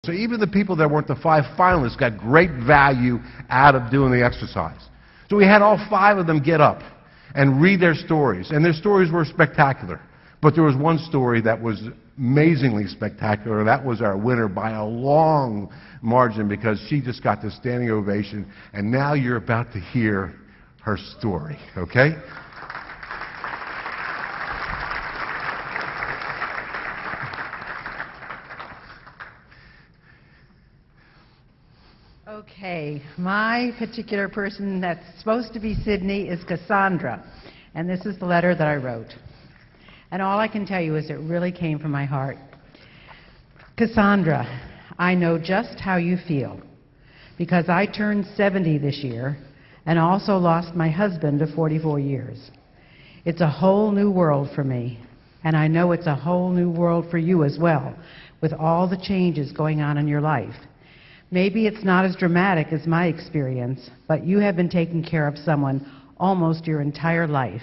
So even the people that weren't the 5 finalists got great value out of doing the exercise. So we had all 5 of them get up and read their stories, and their stories were spectacular. But there was one story that was amazingly spectacular, and that was our winner by a long margin, because she just got this standing ovation, and now you're about to hear her story, okay? Okay, my particular person that's supposed to be Sydney is Cassandra, and this is the letter that I wrote. And all I can tell you is it really came from my heart. Cassandra, I know just how you feel, because I turned 70 this year and also lost my husband of 44 years. It's a whole new world for me, and I know it's a whole new world for you as well, with all the changes going on in your life. Maybe it's not as dramatic as my experience, but you have been taking care of someone almost your entire life,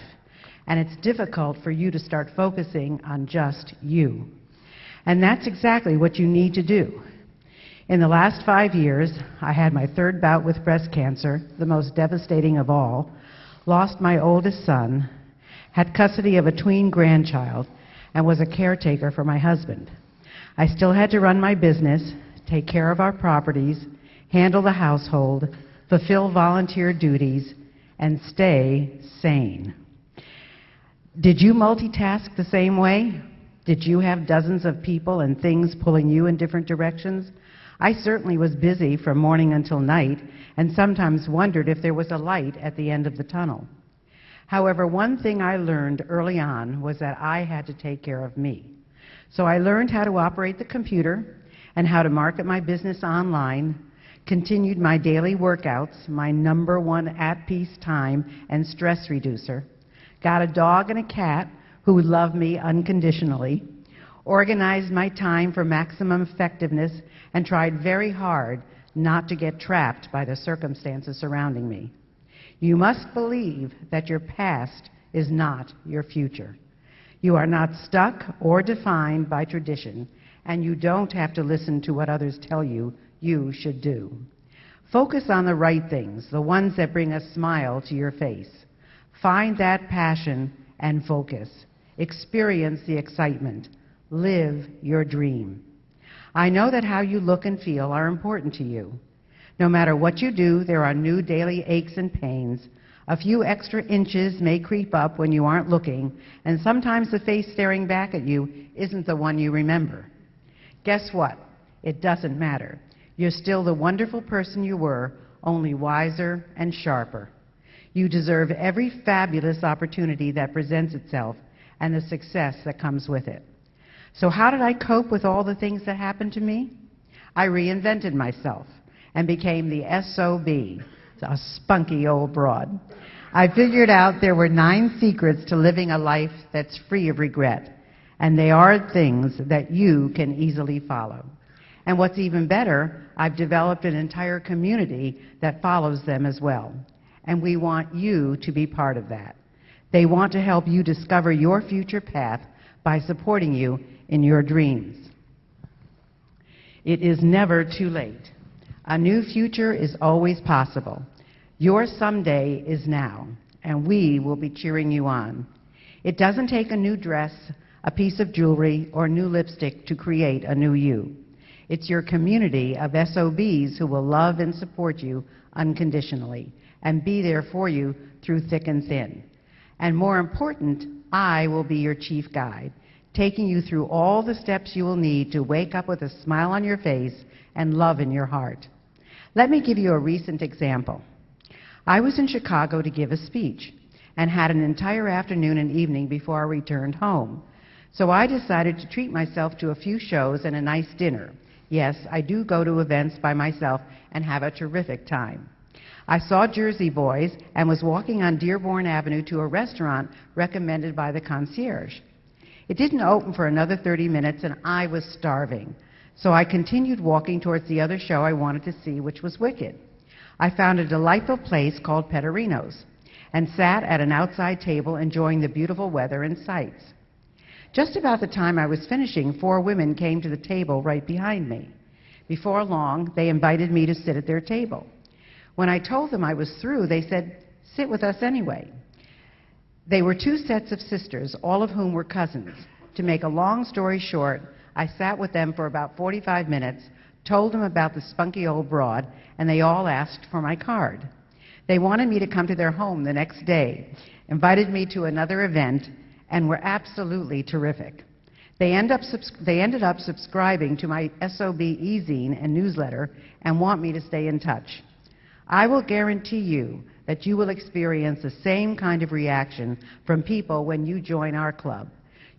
and it's difficult for you to start focusing on just you. And that's exactly what you need to do. In the last 5 years, I had my 3rd bout with breast cancer, the most devastating of all, lost my oldest son, had custody of a tween grandchild, and was a caretaker for my husband. I still had to run my business, take care of our properties, handle the household, fulfill volunteer duties, and stay sane. Did you multitask the same way? Did you have dozens of people and things pulling you in different directions? I certainly was busy from morning until night, and sometimes wondered if there was a light at the end of the tunnel. However, one thing I learned early on was that I had to take care of me. So I learned how to operate the computer and how to market my business online, continued my daily workouts, my #1 at-peace time and stress reducer, got a dog and a cat who love me unconditionally, organized my time for maximum effectiveness, and tried very hard not to get trapped by the circumstances surrounding me. You must believe that your past is not your future. You are not stuck or defined by tradition, and you don't have to listen to what others tell you you should do. Focus on the right things, the ones that bring a smile to your face. Find that passion and focus. Experience the excitement. Live your dream. I know that how you look and feel are important to you. No matter what you do, there are new daily aches and pains. A few extra inches may creep up when you aren't looking, and sometimes the face staring back at you isn't the one you remember. Guess what? It doesn't matter. You're still the wonderful person you were, only wiser and sharper. You deserve every fabulous opportunity that presents itself and the success that comes with it. So how did I cope with all the things that happened to me? I reinvented myself and became the SOB, a spunky old broad. I figured out there were 9 secrets to living a life that's free of regret, and they are things that you can easily follow. And what's even better, I've developed an entire community that follows them as well. And we want you to be part of that. They want to help you discover your future path by supporting you in your dreams. It is never too late. A new future is always possible. Your someday is now, and we will be cheering you on. It doesn't take a new dress, a piece of jewelry, or new lipstick to create a new you. It's your community of SOBs who will love and support you unconditionally and be there for you through thick and thin. And more important, I will be your chief guide, taking you through all the steps you will need to wake up with a smile on your face and love in your heart. Let me give you a recent example. I was in Chicago to give a speech and had an entire afternoon and evening before I returned home. So I decided to treat myself to a few shows and a nice dinner. Yes, I do go to events by myself and have a terrific time. I saw Jersey Boys and was walking on Dearborn Avenue to a restaurant recommended by the concierge. It didn't open for another 30 minutes and I was starving. So I continued walking towards the other show I wanted to see, which was Wicked. I found a delightful place called Pettorino's and sat at an outside table enjoying the beautiful weather and sights. Just about the time I was finishing, 4 women came to the table right behind me. Before long, they invited me to sit at their table. When I told them I was through, they said, "Sit with us anyway." They were two sets of sisters, all of whom were cousins. To make a long story short, I sat with them for about 45 minutes, told them about the spunky old broad, and they all asked for my card. They wanted me to come to their home the next day, invited me to another event, and were absolutely terrific. They ended up subscribing to my SOB e-zine and newsletter and want me to stay in touch. I will guarantee you that you will experience the same kind of reaction from people when you join our club.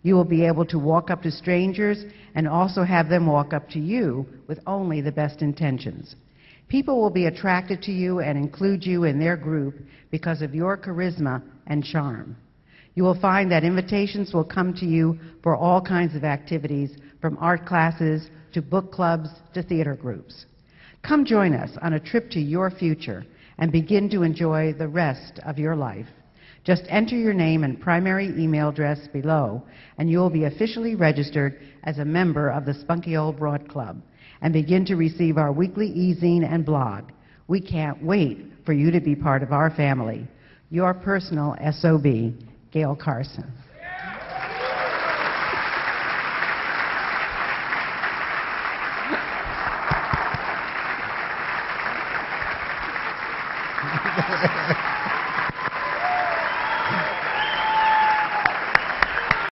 You will be able to walk up to strangers and also have them walk up to you with only the best intentions. People will be attracted to you and include you in their group because of your charisma and charm. You will find that invitations will come to you for all kinds of activities, from art classes to book clubs to theater groups. Come join us on a trip to your future and begin to enjoy the rest of your life. Just enter your name and primary email address below, and you will be officially registered as a member of the Spunky Old Broad Club and begin to receive our weekly e-zine and blog. We can't wait for you to be part of our family. Your personal SOB, Gayle Carson.